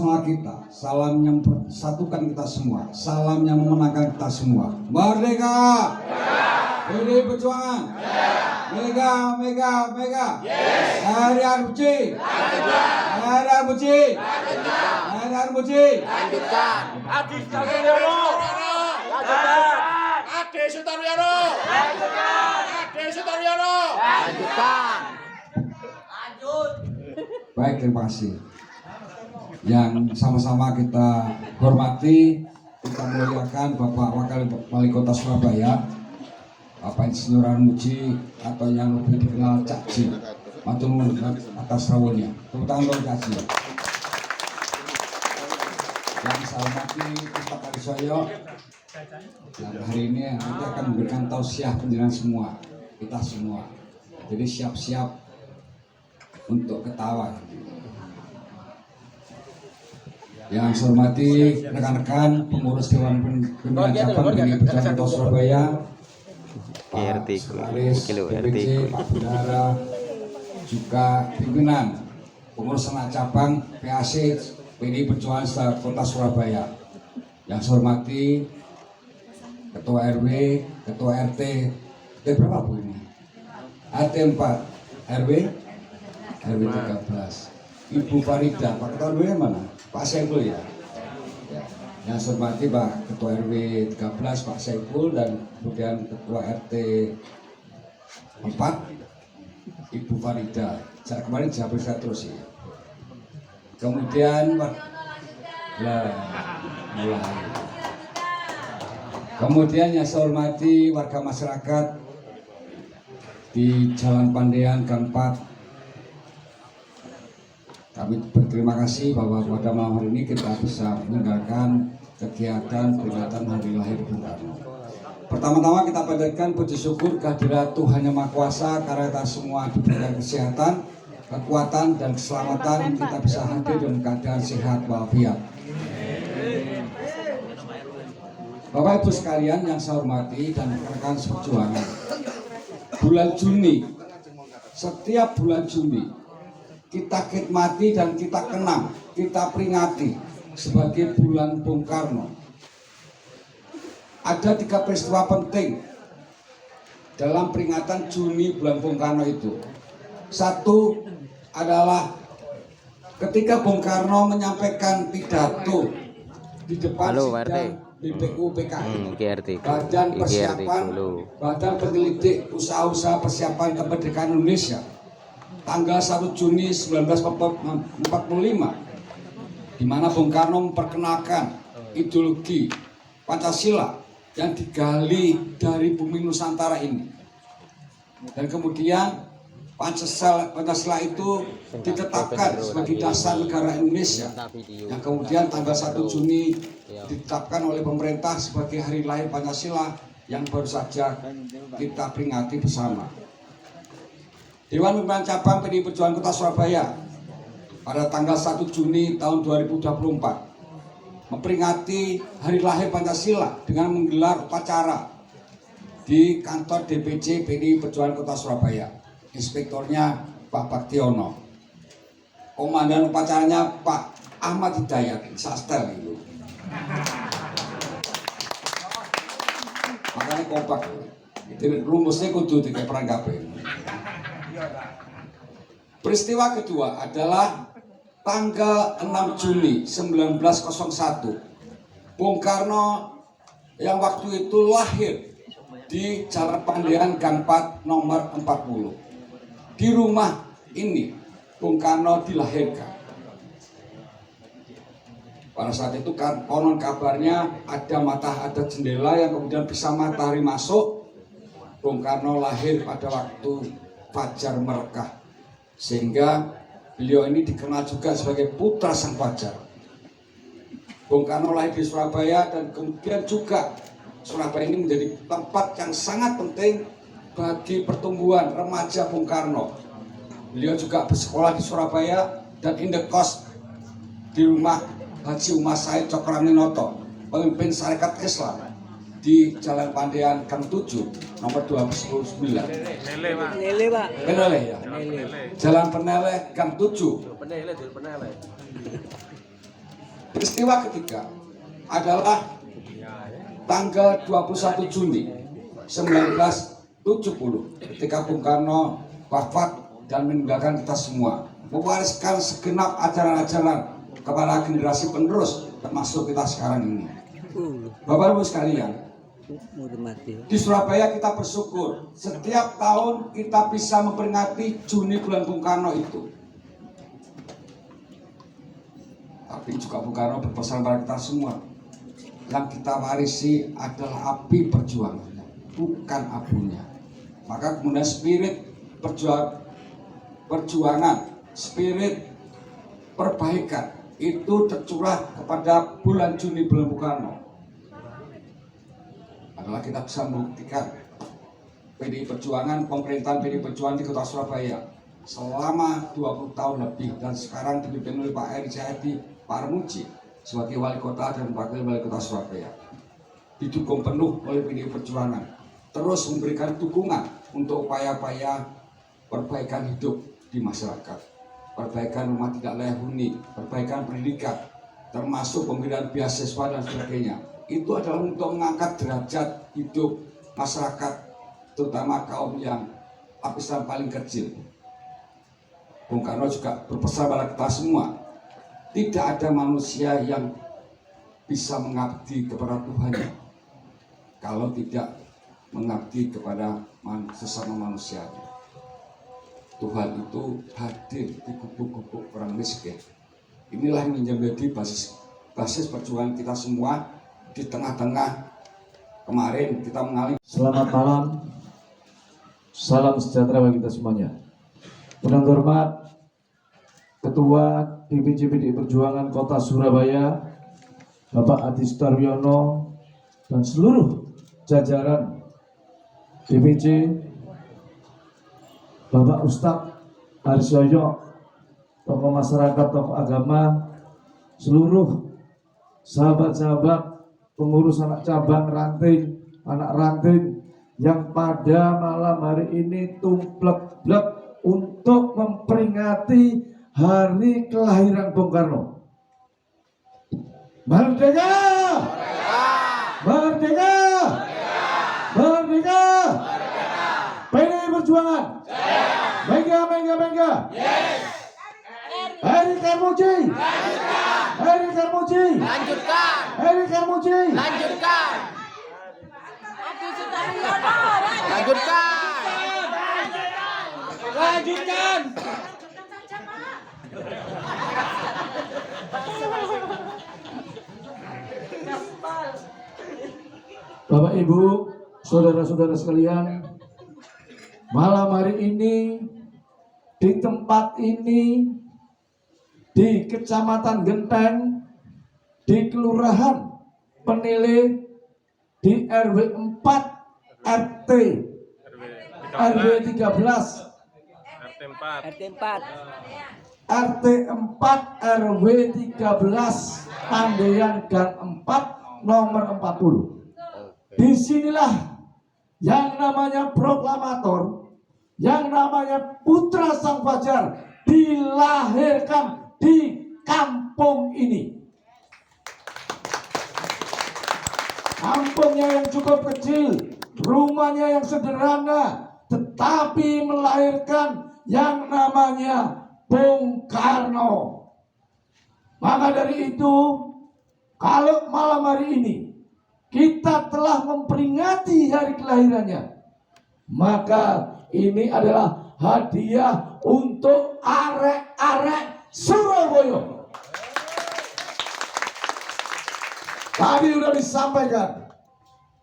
nasional kita, salam yang persatukan kita semua, salam yang memenangkan kita semua. Merdeka! PDI Perjuangan! Mega, mega, mega! Harian Buci! Harian Buci! Harian Buci! Lanjutkan. Adi Sutaryono. Lanjutkan. Adi Sutaryono. Adi Sutaryono. Lanjutkan. Baik, terima kasih. Yang sama-sama kita hormati, kita muliakan Bapak Wakil Wali Kota Surabaya, Bapak Insinyur Armuji, atau yang lebih dikenal Cak Ji. Matur nuwun atas rawuhnya. Tepuk tangan untuk Cak Ji. Yang saya hormati Ustaz Kalisoyo, yang hari ini nanti akan memberikan tausiah penjelasan semua, kita semua. Jadi siap-siap untuk ketawa. Yang saya hormati rekan-rekan pengurus Dewan Pimpinan Cabang PDI Perjuangan Kota Surabaya, Pak Sekretaris DPC, Pak Bendara, juga pimpinan pengurus senat cabang PAC PDI Perjuangan Kota Surabaya. Yang saya hormati Ketua RW, Ketua RT, RT berapa Bu ini? RT 4, RW 13. Ibu Farida, Pak Ketua RW mana? Pak Saiful ya. Yang saya hormati Pak Ketua RW 13 Pak Saiful, dan kemudian Ketua RT 4 Ibu Farida. Saya kemarin saya terus ya. Kemudian mulai. Kemudian yang saya hormati warga masyarakat di Jalan Pandean Gang 4. Kami berterima kasih bahwa pada malam hari ini kita bisa meninggalkan kegiatan peringatan Hari Lahir Bung Karno. Pertama-tama kita panjatkan puji syukur kehadirat Tuhan Yang Maha Kuasa karena kita semua diberikan kesehatan, kekuatan, dan keselamatan, kita bisa hadir dalam keadaan sehat walafiat. Bapak Ibu sekalian yang saya hormati dan rekan seperjuangan, bulan Juni, setiap bulan Juni kita khidmati dan kita kenang, kita peringati sebagai bulan Bung Karno. Ada 3 peristiwa penting dalam peringatan Juni bulan Bung Karno itu. Satu adalah ketika Bung Karno menyampaikan pidato di depan sidang BPU PKI, Badan Persiapan, Badan Penyelidik Usaha-usaha Persiapan Kemerdekaan Indonesia, tanggal 1 Juni 1945, di mana Bung Karno memperkenalkan ideologi Pancasila yang digali dari bumi Nusantara ini. Dan kemudian Pancasila itu ditetapkan sebagai dasar negara Indonesia, yang kemudian tanggal 1 Juni ditetapkan oleh pemerintah sebagai hari lahir Pancasila yang baru saja kita peringati bersama. Dewan Pimpinan Cabang PDI Perjuangan Kota Surabaya pada tanggal 1 Juni tahun 2024 memperingati Hari Lahir Pancasila dengan menggelar upacara di kantor DPC PDI Perjuangan Kota Surabaya. Inspektornya Pak Baktiono, komandan upacaranya Pak Ahmad Hidayat, Sastel itu. Makanya kompak. Jadi rumusnya kudu tiga peran kabeh. Peristiwa kedua adalah tanggal 6 Juni 1901. Bung Karno yang waktu itu lahir di Jalan Pandean Gang 4 nomor 40. Di rumah ini Bung Karno dilahirkan. Pada saat itu kan konon kabarnya ada jendela yang kemudian bisa matahari masuk. Bung Karno lahir pada waktu fajar merekah, sehingga beliau ini dikenal juga sebagai putra sang fajar. Bung Karno lahir di Surabaya, dan kemudian juga Surabaya ini menjadi tempat yang sangat penting bagi pertumbuhan remaja Bung Karno. Beliau juga bersekolah di Surabaya dan indekos di rumah Haji Umar Said Cokraminoto, pemimpin Sarekat Islam di Jalan Pandean Gang 7 nomor 209. Penele, Pak. Penele ya. Jalan Penele Gang 7. Peristiwa ketiga adalah tanggal 21 Juni 1970 ketika Bung Karno wafat dan meninggalkan kita semua, mewariskan segenap ajaran-ajaran kepada generasi penerus termasuk kita sekarang ini. Bapak Ibu sekalian, di Surabaya kita bersyukur setiap tahun kita bisa memperingati Juni bulan Bung Karno itu. Tapi juga Bung Karno berpesan pada kita semua, yang kita warisi adalah api perjuangannya, bukan abunya. Maka kemudian spirit perjuangan, spirit perbaikan itu tercurah kepada bulan Juni bulan Bung Karno. Adalah kita bisa membuktikan PDI Perjuangan, pemerintahan PDI Perjuangan di Kota Surabaya selama 20 tahun lebih, dan sekarang dipimpin oleh Pak Eri Cahyadi Parmuji sebagai wali kota dan wakil wali kota Surabaya, didukung penuh oleh PDI Perjuangan, terus memberikan dukungan untuk upaya-upaya perbaikan hidup di masyarakat, perbaikan rumah tidak layak huni, perbaikan pendidikan, termasuk pemberian beasiswa dan sebagainya. Itu adalah untuk mengangkat derajat hidup masyarakat, terutama kaum yang lapisan paling kecil. Bung Karno juga berpesan pada kita semua, tidak ada manusia yang bisa mengabdi kepada Tuhannya kalau tidak mengabdi kepada sesama manusianya. Tuhan itu hadir di gubuk-gubuk orang miskin. Inilah yang menjadi basis perjuangan kita semua di tengah-tengah kemarin kita mengalami. Selamat malam, salam sejahtera bagi kita semuanya. Yang terhormat Ketua DPC PDI Perjuangan Kota Surabaya, Bapak Adi Sutaryono, dan seluruh jajaran DPC, Bapak Ustadz Harisyoyo, tokoh masyarakat, tokoh agama, seluruh sahabat-sahabat pengurus anak cabang, ranting, anak ranting yang pada malam hari ini tumplek-blek untuk memperingati hari kelahiran Bung Karno. Merdeka! Merdeka! Merdeka! PDI Perjuangan! Mega, mega, mega! Eri Karmuji! Eri Karmuji! Lanjutkan. Eri Karmuji! Lanjutkan. Lanjutkan. Lanjutkan. Bapak Ibu, saudara-saudara sekalian, malam hari ini di tempat ini, di Kecamatan Genteng, di Kelurahan Penile, di RW 4 RT 13 RT 4. RT 4 RW 13 Pandean Gang 4 nomor 40. Disinilah yang namanya proklamator, yang namanya putra Sang Fajar dilahirkan di kampung ini. Kampungnya yang cukup kecil, rumahnya yang sederhana, tetapi melahirkan yang namanya Bung Karno. Maka dari itu, kalau malam hari ini kita telah memperingati hari kelahirannya, maka ini adalah hadiah untuk arek-arek Surabaya. Tadi sudah disampaikan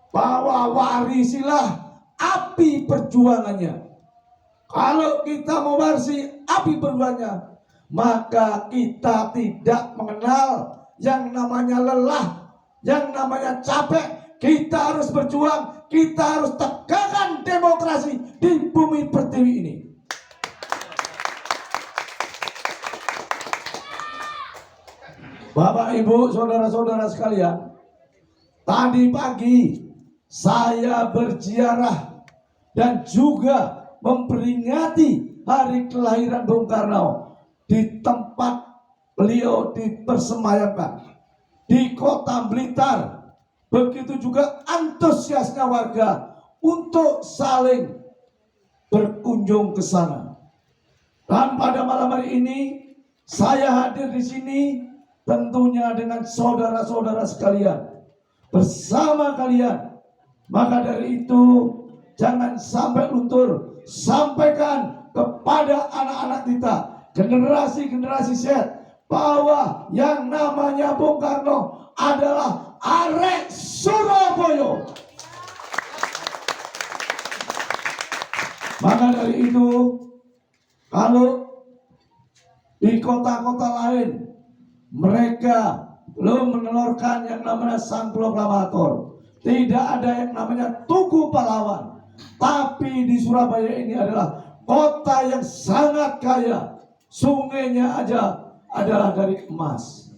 bahwa warisilah api perjuangannya. Kalau kita mewarisi api perjuangannya, maka kita tidak mengenal yang namanya lelah, yang namanya capek. Kita harus berjuang, kita harus tegakkan demokrasi di bumi pertiwi ini. Bapak, Ibu, saudara-saudara sekalian, tadi pagi saya berziarah dan juga memperingati hari kelahiran Bung Karno di tempat beliau dipersemayamkan. di Kota Blitar. Begitu juga antusiasnya warga untuk saling berkunjung ke sana. Dan pada malam hari ini saya hadir di sini tentunya dengan saudara-saudara sekalian, bersama kalian. Maka dari itu jangan sampai luntur, sampaikan kepada anak-anak kita, generasi-generasi Z, bahwa yang namanya Bung Karno adalah arek Surabaya. Maka dari itu, kalau di kota-kota lain mereka belum menelurkan yang namanya sang proklamator, tidak ada yang namanya Tugu Pahlawan, tapi di Surabaya ini adalah kota yang sangat kaya. Sungainya aja adalah dari emas,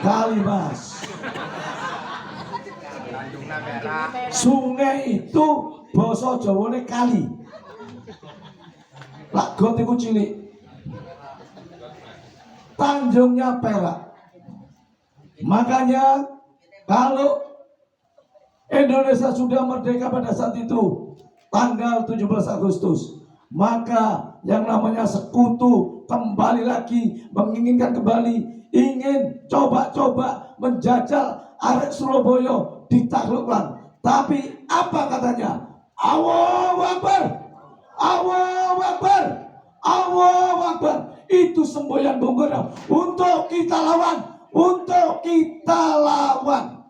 Kalimas. Sungai itu basa Jawane kali. Lak got iku cilik. Tanjungnya perak. Makanya kalau Indonesia sudah merdeka pada saat itu tanggal 17 Agustus, maka yang namanya sekutu kembali lagi menginginkan kembali, ingin coba-coba menjajal arek Surabaya ditaklukkan. Tapi apa katanya? Allahu Akbar, Allahu Akbar, Allahu Akbar. Itu semboyan Bung Karno untuk kita lawan, untuk kita lawan.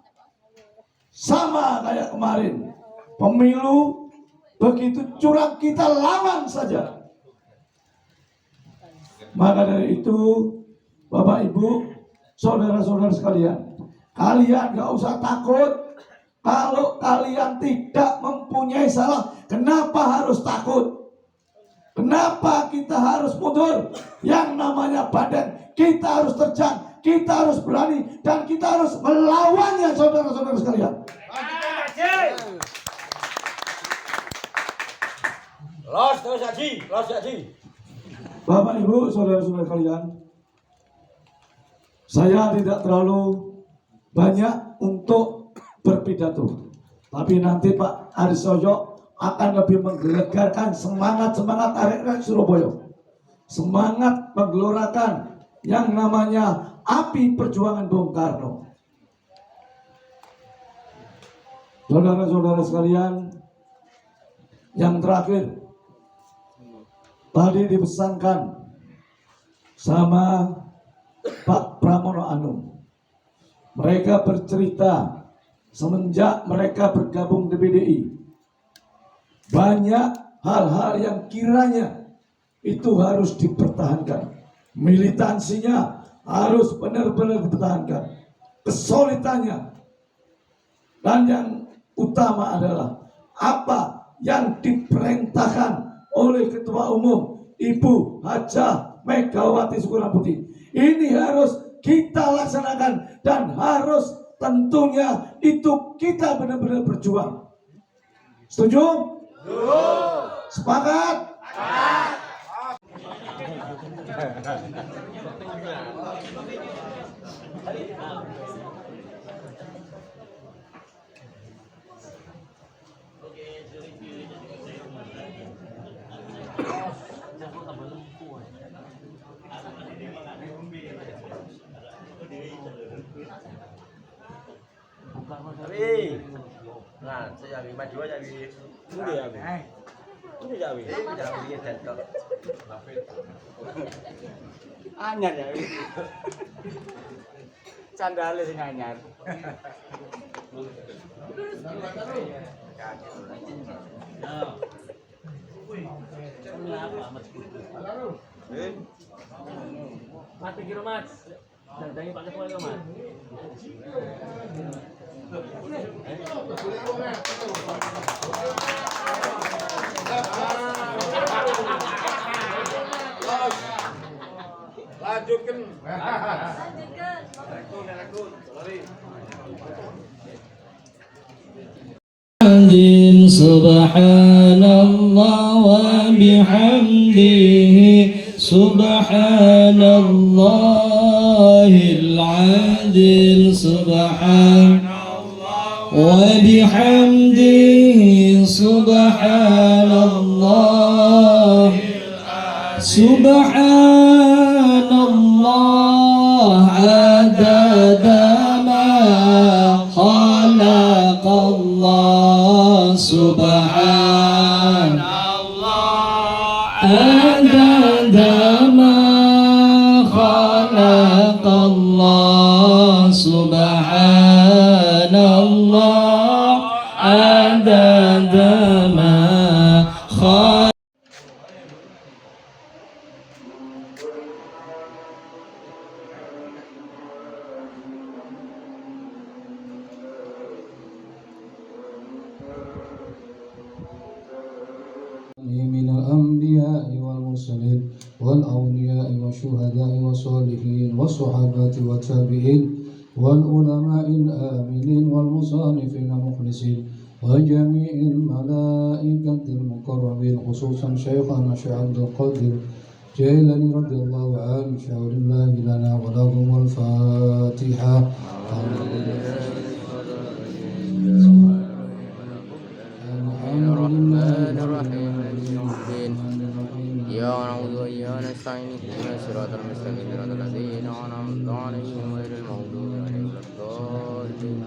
Sama kayak kemarin pemilu, begitu curang kita lawan saja. Maka dari itu Bapak Ibu, saudara-saudara sekalian, kalian gak usah takut. Kalau kalian tidak mempunyai salah, kenapa harus takut? Kenapa kita harus mundur? Yang namanya badan, kita harus terjang, kita harus berani, dan kita harus melawannya, saudara-saudara sekalian. Los Haji. Bapak Ibu, saudara-saudara sekalian, saya tidak terlalu banyak untuk berpidato, tapi nanti Pak Arisoyo akan lebih menggelegarkan semangat-semangat arek Surabaya, semangat menggelorakan yang namanya api perjuangan Bung Karno. Saudara-saudara sekalian, yang terakhir tadi dipesankan sama Pak Pramono Anung. Mereka bercerita semenjak mereka bergabung di PDI, banyak hal-hal yang kiranya itu harus dipertahankan. Militansinya harus benar-benar dipertahankan, kesulitannya. Dan yang utama adalah apa yang diperintahkan oleh Ketua Umum Ibu Hajah Megawati Soekarnoputri. Ini harus kita laksanakan, dan harus tentunya itu kita benar-benar berjuang. Setuju? Sepakat? Nah, saya jadi maju aja di. Ini ya, Bi. Ini ya, Bi. Ini ya, jatuh. Anyar ya, Bi. Sandale sing anyar. Mati kira Mas. Dandangi Pak Ketua itu Mas. Lanjutkan. Subhanallah wa bihamdihi subhanallahil العادل سبحان وبحمده سبحان الله سبحان الله عدد ما خلق الله سبحان عدد ما خلق الله سبحان الله عدد ما خلق من الأنبياء والمرسلين والأولياء والشهداء والصالحين والصحابة والتابعين والعلماء الآمنين والمصانفين المخلصين وجميع الملائكة المقربين خصوصا شيخنا الشيخ عبد القادر جيلاني رضي الله عنه شاور الله لنا ولهم الفاتحة. الرحمن الرحيم مالك يوم الدين إياك نعبد وإياك نستعين اهدنا الصراط المستقيم صراط الذين أنعمت عليهم غير المغضوب عليهم ولا الضالين